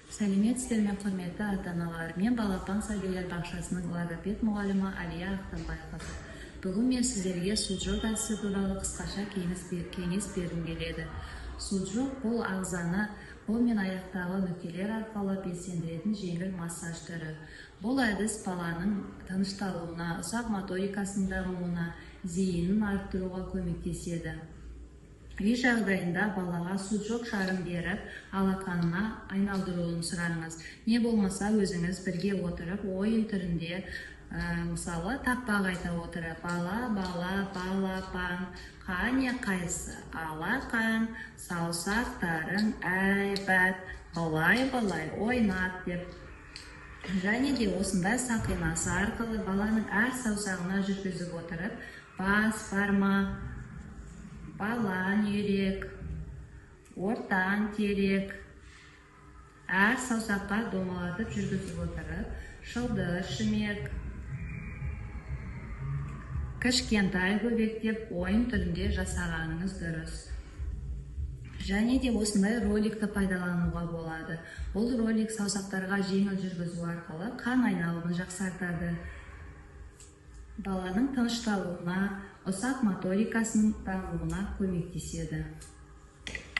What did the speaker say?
Сәлеметсіздер ме, құрметті ата-аналар. Мен Балапан сәбилер бақшасының логопед мұғалімі Алия Ақтанбайқызы. Бүгін мен сіздерге суджук әдісі туралы қысқаша кеңес бергім келеді. Суджук бұл ағзаны қол мен аяқтағы нүктелер арқылы белсендіретін жеңіл массаж түрі. Бұл әдіс баланың тынышталуына, ұсақ моторикасының дамуына, зейінін арттыруға көмектеседі. Үй жағдайында балаға суджук шарын беріп, алақанына айналдыруын сұраңыз. Не болмаса өзіңіз бірге отырып, ойын түрінде, мысалы тақпақ айта отырып, бала, балапан, қане қайсы, алақан, саусақтарың әйбат, былай ойнат деп. Және де осындай сақинасы арқылы баланың әр саусағына жүргізіп отырып, бас, бармақ, балан үйрек, ортан терек, әр саусаққа домалатып жүргізіп отырып, шылдыр шімек, кішкентай көбек деп ойын түрінде жасағаныңыз дұрыс. Және де осындай роликті пайдалануға болады. Бұл ролик саусақтарға жеңіл жүргізу арқылы қан айналымын жақсартады. Баланың тынышталуына, ұсақ моторикасының дамуына көмектеседі.